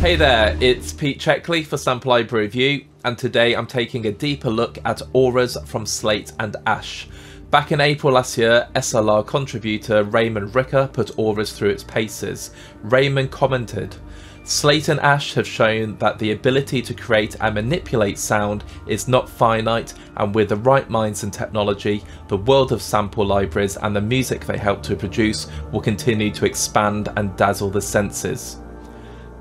Hey there, it's Pete Checkley for Sample Library Review, and today I'm taking a deeper look at auras from Slate and Ash. Back in April last year, SLR contributor Raymond Ricker put auras through its paces. Raymond commented, "Slate and Ash have shown that the ability to create and manipulate sound is not finite, and with the right minds and technology, the world of sample libraries and the music they help to produce will continue to expand and dazzle the senses."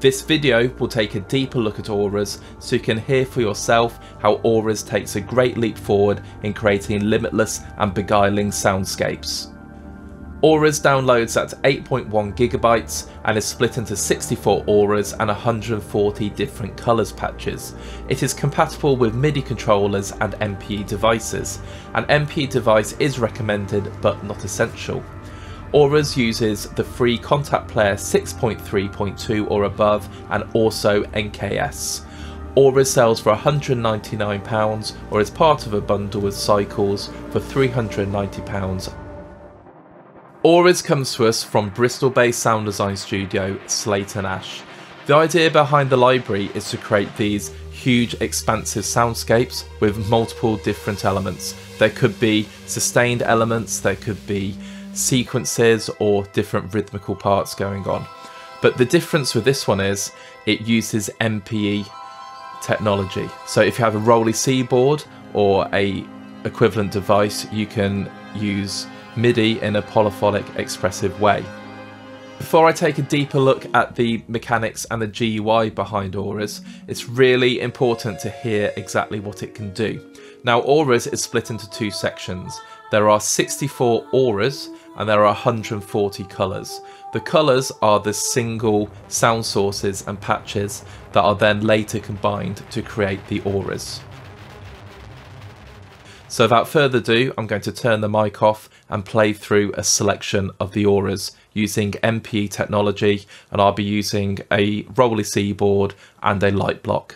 This video will take a deeper look at auras so you can hear for yourself how auras takes a great leap forward in creating limitless and beguiling soundscapes. Auras downloads at 8.1 gigabytes and is split into 64 auras and 140 different colours patches. It is compatible with MIDI controllers and MPE devices. An MPE device is recommended but not essential. Auras uses the free Contact Player 6.3.2 or above and also NKS. Auras sells for £199 or is part of a bundle with Cycles for £390. Auras comes to us from Bristol-based sound design studio Slate and Ash. The idea behind the library is to create these huge expansive soundscapes with multiple different elements. There could be sustained elements, there could be sequences or different rhythmical parts going on. But the difference with this one is it uses MPE technology. So if you have a Rolly C board or a equivalent device, you can use MIDI in a polyphonic expressive way. Before I take a deeper look at the mechanics and the GUI behind auras, it's really important to hear exactly what it can do. Now, auras is split into two sections. There are 64 auras and there are 140 colours. The colours are the single sound sources and patches that are then later combined to create the auras. So without further ado, I'm going to turn the mic off and play through a selection of the auras using MPE technology, and I'll be using a Rolly C board and a light block.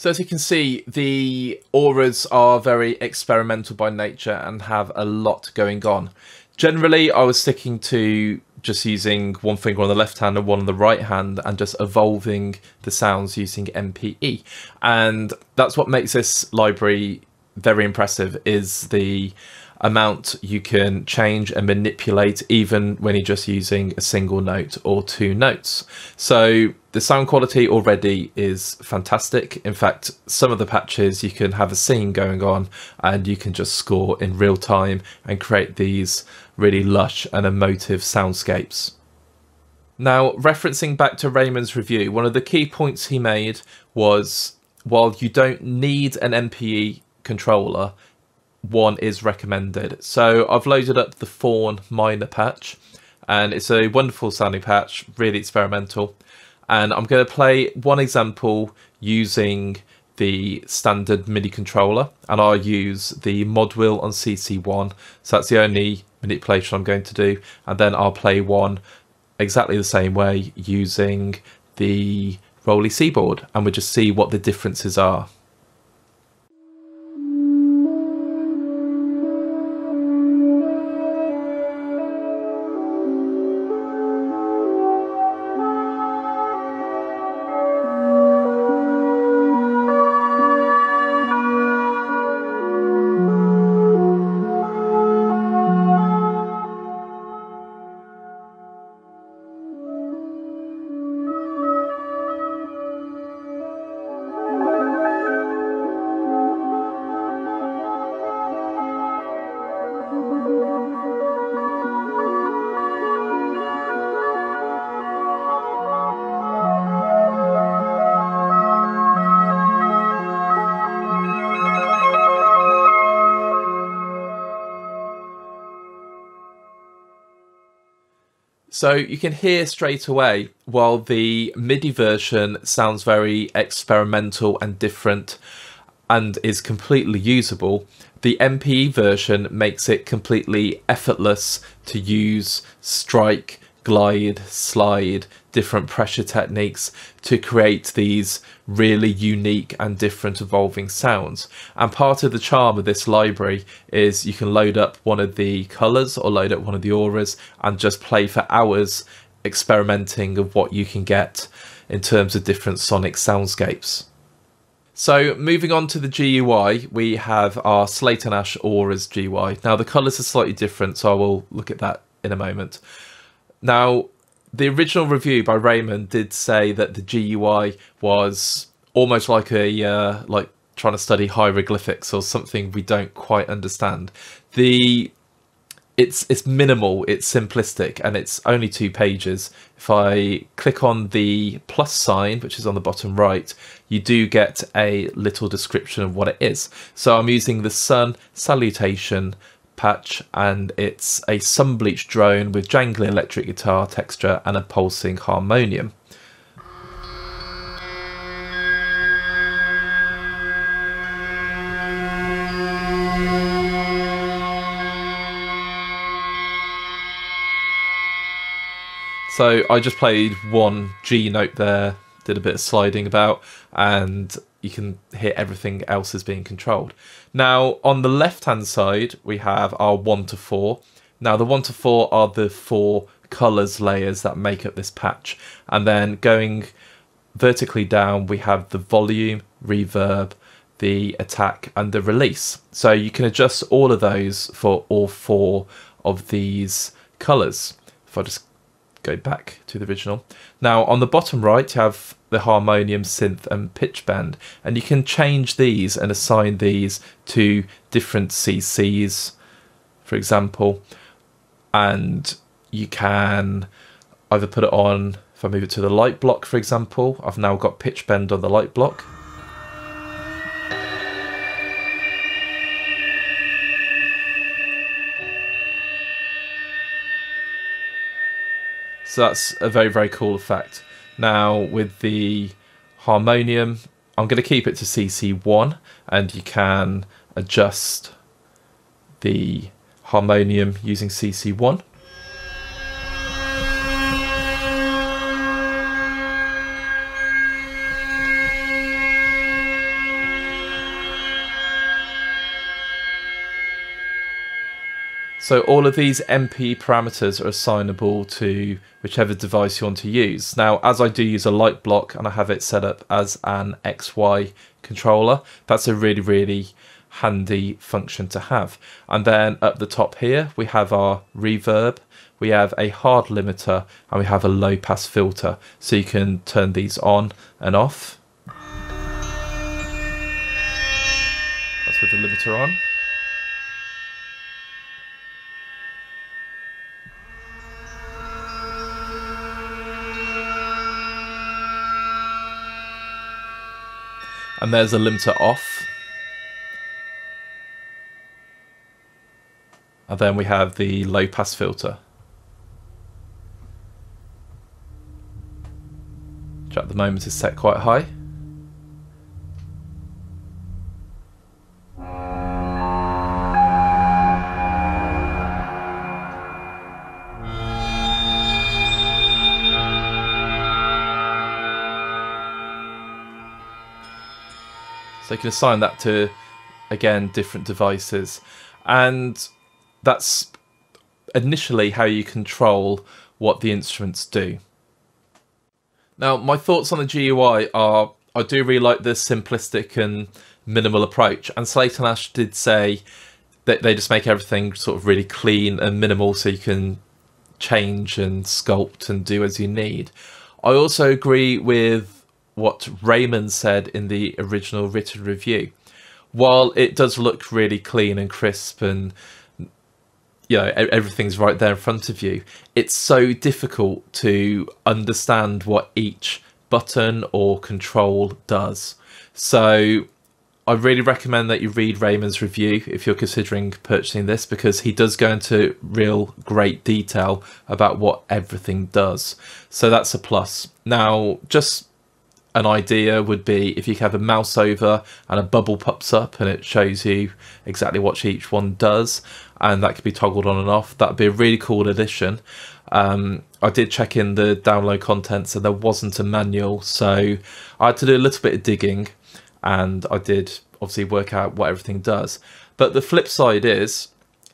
So as you can see, the auras are very experimental by nature and have a lot going on. Generally, I was sticking to just using one finger on the left hand and one on the right hand and just evolving the sounds using MPE. And that's what makes this library very impressive, is the amount you can change and manipulate even when you're just using a single note or two notes. So the sound quality already is fantastic. In fact, some of the patches you can have a scene going on and you can just score in real time and create these really lush and emotive soundscapes. Now, referencing back to Raymond's review, one of the key points he made was, while you don't need an MPE controller, one is recommended. So I've loaded up the Fawn minor patch, and it's a wonderful sounding patch, really experimental. And I'm going to play one example using the standard MIDI controller, and I'll use the mod wheel on CC1. So that's the only manipulation I'm going to do. And then I'll play one exactly the same way using the Rolly C board, and we'll just see what the differences are. So you can hear straight away, while the MIDI version sounds very experimental and different and is completely usable, the MPE version makes it completely effortless to use strike, glide, slide, different pressure techniques to create these really unique and different evolving sounds. And part of the charm of this library is you can load up one of the colors or load up one of the auras and just play for hours experimenting of what you can get in terms of different sonic soundscapes. So moving on to the GUI, we have our Slate Ash auras GUI. Now the colors are slightly different, so I will look at that in a moment. Now, the original review by Raymond did say that the GUI was almost like a like trying to study hieroglyphics or something we don't quite understand. It's minimal, it's simplistic, and it's only 2 pages. If I click on the plus sign, which is on the bottom right, you do get a little description of what it is. So I'm using the Sun Salutation patch, and it's a sun-bleached drone with jangly electric guitar texture and a pulsing harmonium. So I just played one G note there, did a bit of sliding about, and you can hear everything else is being controlled. Now on the left hand side we have our 1 to 4. Now the 1 to 4 are the 4 colors layers that make up this patch, and then going vertically down we have the volume, reverb, the attack and the release. So you can adjust all of those for all 4 of these colors. If I just go back to the original. Now on the bottom right you have the harmonium, synth and pitch bend, and you can change these and assign these to different CCs, for example, and you can either put it on, if I move it to the light block for example, I've now got pitch bend on the light block. So that's a very, very cool effect. Now with the harmonium, I'm going to keep it to CC1, and you can adjust the harmonium using CC1. So all of these MP parameters are assignable to whichever device you want to use. Now, as I do use a light block and I have it set up as an XY controller, that's a really, really handy function to have. And then up the top here, we have our reverb, we have a hard limiter, and we have a low pass filter. So you can turn these on and off. That's with the limiter on. And there's a limiter off. And then we have the low pass filter, which at the moment is set quite high. So you can assign that to, again, different devices. And that's initially how you control what the instruments do. Now, my thoughts on the GUI are, I do really like this simplistic and minimal approach. And Slate Ash did say that they just make everything sort of really clean and minimal so you can change and sculpt and do as you need. I also agree with what Raymond said in the original written review. While it does look really clean and crisp and everything's right there in front of you, it's so difficult to understand what each button or control does. So I really recommend that you read Raymond's review if you're considering purchasing this, because he does go into real great detail about what everything does. So that's a plus. Now, just an idea would be if you have a mouse over and a bubble pops up and it shows you exactly what each one does, and that could be toggled on and off. That'd be a really cool addition. I did check in the download contents and there wasn't a manual, so I had to do a little bit of digging, and I did obviously work out what everything does. But the flip side is,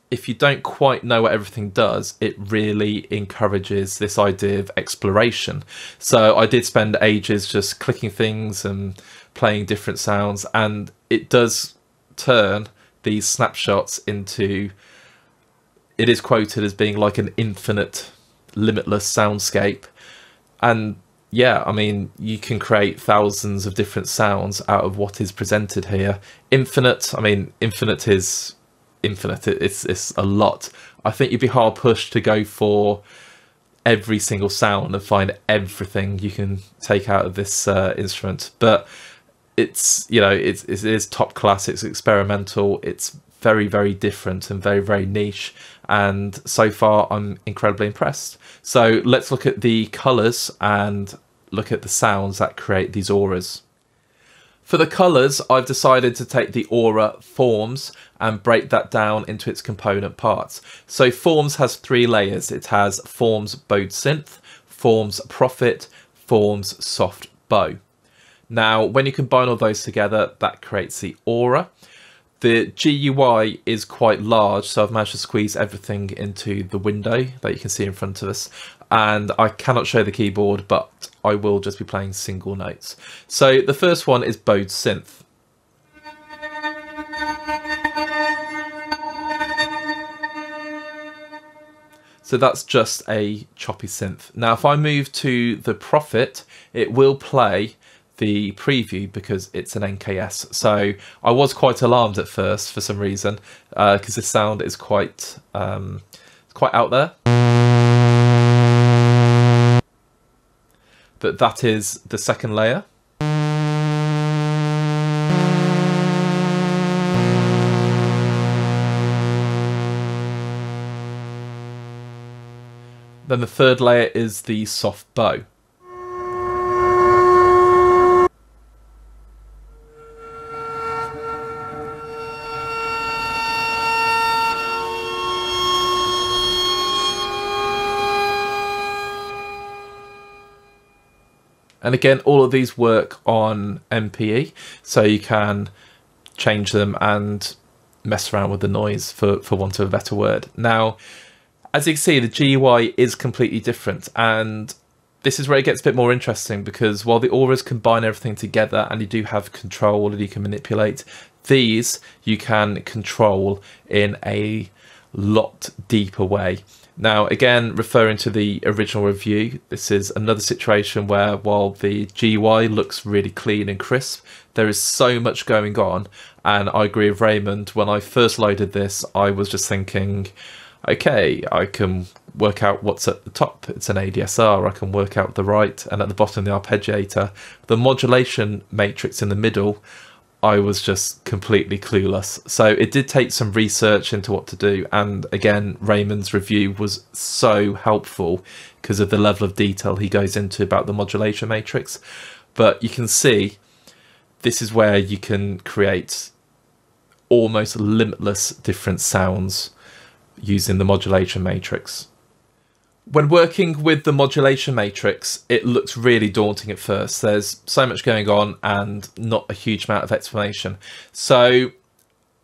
if you don't quite know what everything does, it really encourages this idea of exploration. So I did spend ages just clicking things and playing different sounds, and it does turn these snapshots into, it is quoted as being like an infinite, limitless soundscape. And yeah, I mean, you can create thousands of different sounds out of what is presented here. Infinite, I mean, infinite is infinite. It's a lot. I think you'd be hard pushed to go for every single sound and find everything you can take out of this instrument. But it's, it is top class. It's experimental. It's very, very different and very, very niche. And so far, I'm incredibly impressed. So let's look at the colors and look at the sounds that create these auras. For the colours, I've decided to take the aura forms and break that down into its component parts. So forms has 3 layers. It has forms bowed synth, forms profit, forms soft bow. Now, when you combine all those together, that creates the aura. The GUI is quite large, so I've managed to squeeze everything into the window that you can see in front of us. And I cannot show the keyboard, but I will just be playing single notes. So the first one is bowed synth. So that's just a choppy synth. Now, if I move to the profit, it will play the preview because it's an NKS. So I was quite alarmed at first for some reason, because the sound is quite out there. But that is the second layer. Then the third layer is the soft bow. And again, all of these work on MPE, so you can change them and mess around with the noise, for want of a better word. Now, as you can see, the GUI is completely different, and this is where it gets a bit more interesting, because while the auras combine everything together and you do have control and you can manipulate, these you can control in a lot deeper way. Now, again, referring to the original review, this is another situation where while the GUI looks really clean and crisp, there is so much going on. And I agree with Raymond, when I first loaded this, I was just thinking, okay, I can work out what's at the top. It's an ADSR. I can work out the right, and at the bottom, the arpeggiator. The modulation matrix in the middle, I was just completely clueless. So it did take some research into what to do. And again, Raymond's review was so helpful because of the level of detail he goes into about the modulation matrix. But you can see this is where you can create almost limitless different sounds using the modulation matrix. When working with the modulation matrix, it looks really daunting at first. There's so much going on and not a huge amount of explanation. So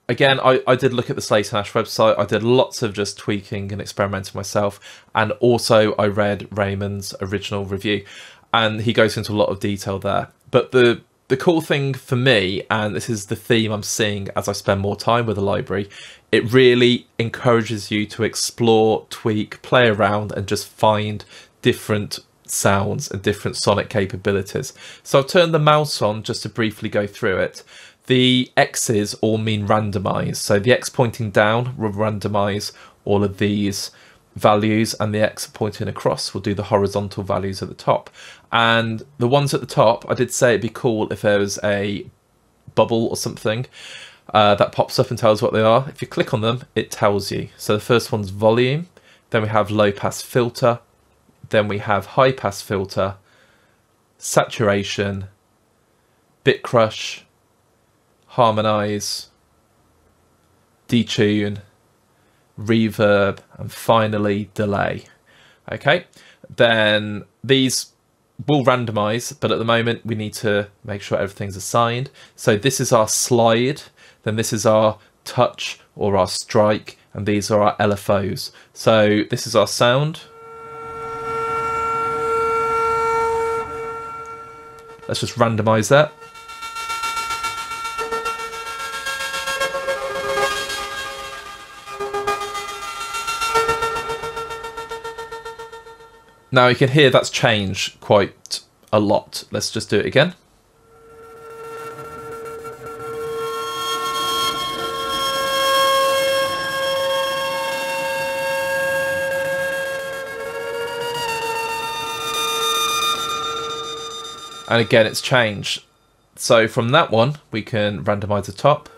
again, I did look at the Slate Ash website. I did lots of just tweaking and experimenting myself. And also I read Raymond's original review, and he goes into a lot of detail there. But the cool thing for me, and this is the theme I'm seeing as I spend more time with the library, it really encourages you to explore, tweak, play around, and just find different sounds and different sonic capabilities. So I've turned the mouse on just to briefly go through it. The X's all mean randomize. So the X pointing down will randomize all of these values, and the X pointing across will do the horizontal values at the top. And the ones at the top, I did say it'd be cool if there was a bubble or something that pops up and tells what they are. If you click on them, it tells you. So the first one's volume, then we have low pass filter, then we have high pass filter, saturation, bit crush, harmonize, detune, reverb, and finally delay. Okay, then these will randomize, but at the moment we need to make sure everything's assigned. So this is our slide, then this is our touch or our strike, and these are our LFOs. So this is our sound. Let's just randomize that. Now you can hear that's changed quite a lot. Let's just do it again. And again, it's changed. So from that one, we can randomize the top.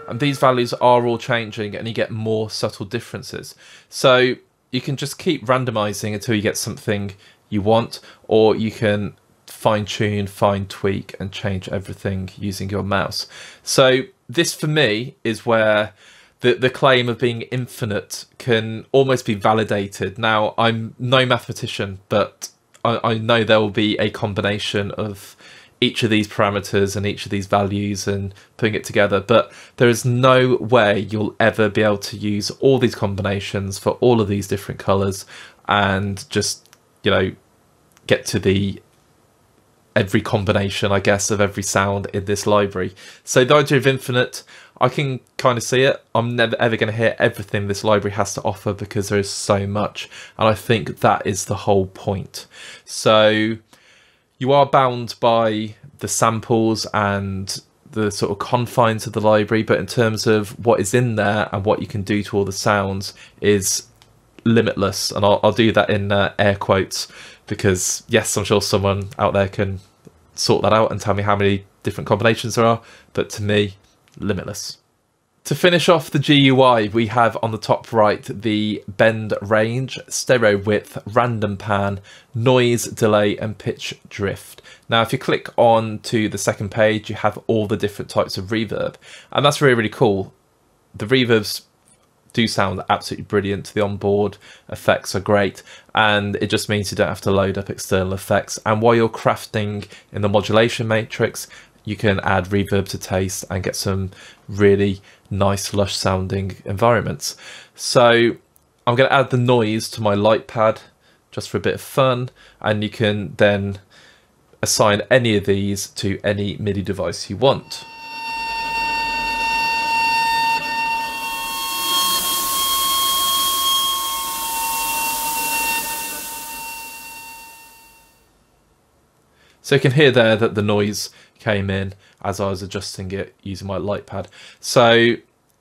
And these values are all changing, and you get more subtle differences. So you can just keep randomizing until you get something you want, or you can fine tune, fine tweak, and change everything using your mouse. So this for me is where the claim of being infinite can almost be validated. Now, I'm no mathematician, but I know there will be a combination of each of these parameters and each of these values and putting it together, but there is no way you'll ever be able to use all these combinations for all of these different colors and just, you know, get to the every combination, I guess, of every sound in this library. So the idea of infinite, I can kind of see it. I'm never ever going to hear everything this library has to offer because there is so much, and I think that is the whole point. So you are bound by the samples and the sort of confines of the library, but in terms of what is in there and what you can do to all the sounds is limitless. And I'll do that in air quotes, because yes, I'm sure someone out there can sort that out and tell me how many different combinations there are, but to me, limitless. To finish off the GUI, we have on the top right the bend range, stereo width, random pan, noise, delay, and pitch drift. Now, if you click on to the second page, you have all the different types of reverb, and that's really, really cool. The reverb's do sound absolutely brilliant. The onboard effects are great, and it just means you don't have to load up external effects. And while you're crafting in the Modulation Matrix, you can add reverb to taste and get some really nice, lush sounding environments. So I'm going to add the noise to my light pad just for a bit of fun, and you can then assign any of these to any MIDI device you want. So you can hear there that the noise came in as I was adjusting it using my light pad. So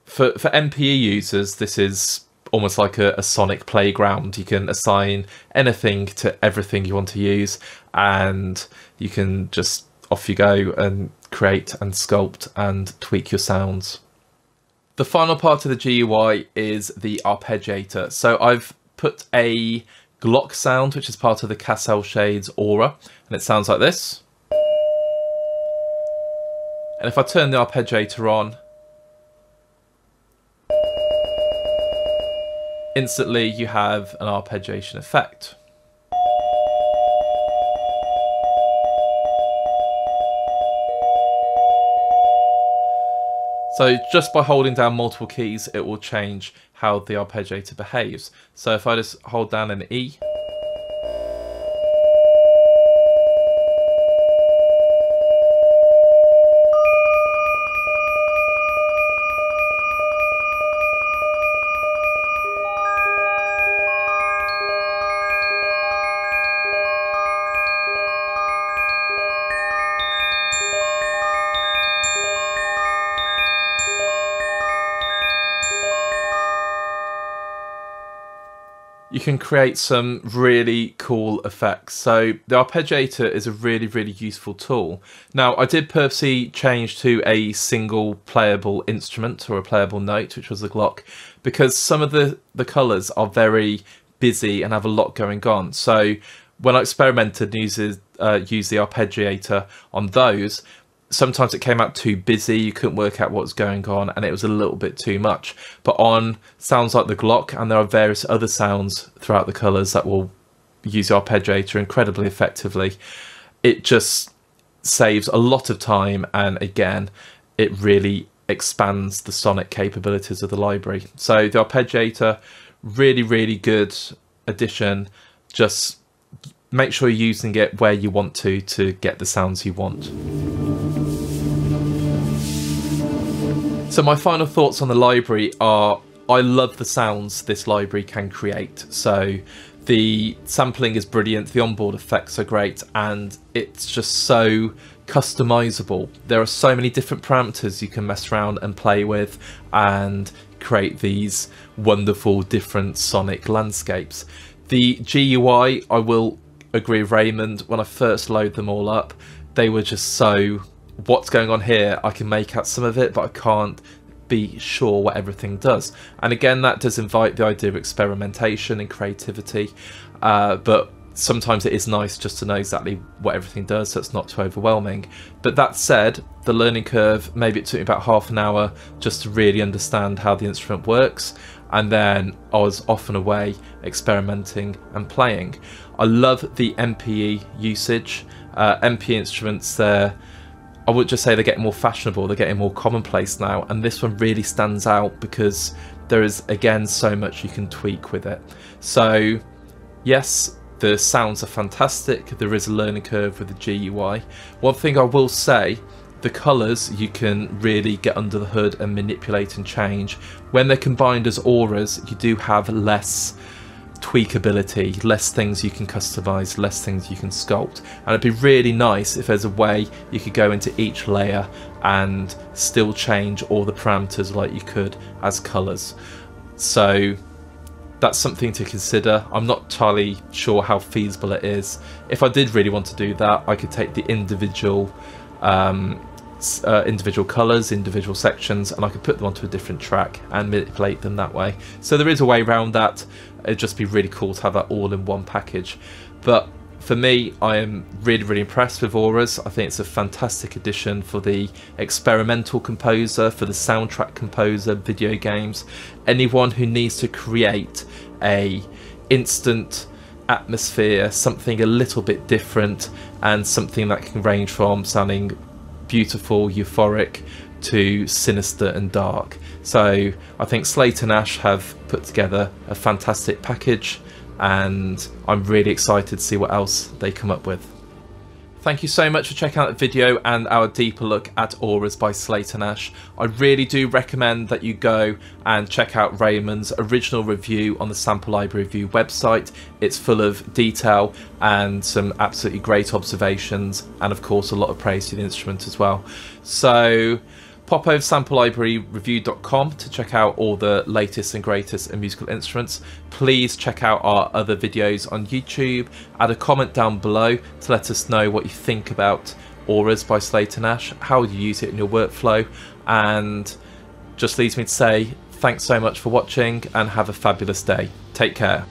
for MPE users, this is almost like a sonic playground. You can assign anything to everything you want to use, and you can just off you go and create and sculpt and tweak your sounds. The final part of the GUI is the Arpeggiator. So I've put a Glock sound, which is part of the Cassell Shades aura, and it sounds like this. And if I turn the Arpeggiator on, instantly you have an arpeggiation effect. So just by holding down multiple keys, it will change how the arpeggiator behaves. So if I just hold down an E, you can create some really cool effects. So the Arpeggiator is a really, really useful tool. Now, I did purposely change to a single playable instrument or a playable note, which was the Glock, because some of the colours are very busy and have a lot going on. So when I experimented and used the Arpeggiator on those, sometimes it came out too busy, you couldn't work out what was going on, and it was a little bit too much. But on sounds like the Glock, and there are various other sounds throughout the colours that will use the Arpeggiator incredibly effectively, it just saves a lot of time, and again, it really expands the sonic capabilities of the library. So the Arpeggiator, really, really good addition. Just make sure you're using it where you want to get the sounds you want. So my final thoughts on the library are, I love the sounds this library can create. So the sampling is brilliant, the onboard effects are great, and it's just so customizable. There are so many different parameters you can mess around and play with and create these wonderful different sonic landscapes. The GUI, I will agree with Raymond, when I first load them all up, they were just so, what's going on here? I can make out some of it, but I can't be sure what everything does. And again, that does invite the idea of experimentation and creativity, but sometimes it is nice just to know exactly what everything does, so it's not too overwhelming. But that said, the learning curve, maybe it took me about half an hour just to really understand how the instrument works, and then I was off and away experimenting and playing. I love the MPE usage. MPE instruments, I would just say they're getting more fashionable, they're getting more commonplace now, and this one really stands out because there is, again, so much you can tweak with it. So yes, the sounds are fantastic, there is a learning curve with the GUI. One thing I will say, the colours you can really get under the hood and manipulate and change. When they're combined as auras, you do have less tweakability, less things you can customize, less things you can sculpt, and it'd be really nice if there's a way you could go into each layer and still change all the parameters like you could as colors. So that's something to consider. I'm not entirely sure how feasible it is. If I did really want to do that, I could take the individual colors, individual sections, and I could put them onto a different track and manipulate them that way. So there is a way around that. It'd just be really cool to have that all in one package. But For me, I am really impressed with Auras. I think it's a fantastic addition for the experimental composer, for the soundtrack composer, video games, anyone who needs to create a instant atmosphere, something a little bit different, and something that can range from sounding beautiful, euphoric, to sinister and dark. So I think Slate and Ash have put together a fantastic package, and I'm really excited to see what else they come up with. Thank you so much for checking out the video and our deeper look at Auras by Slate and Ash. I really do recommend that you go and check out Raymond's original review on the Sample Library Review website. It's full of detail and some absolutely great observations, and of course a lot of praise to the instrument as well. So pop over to samplelibraryreview.com to check out all the latest and greatest in musical instruments. Please check out our other videos on YouTube. Add a comment down below to let us know what you think about Auras by Slate and Ash, how you use it in your workflow, and just leaves me to say thanks so much for watching and have a fabulous day. Take care.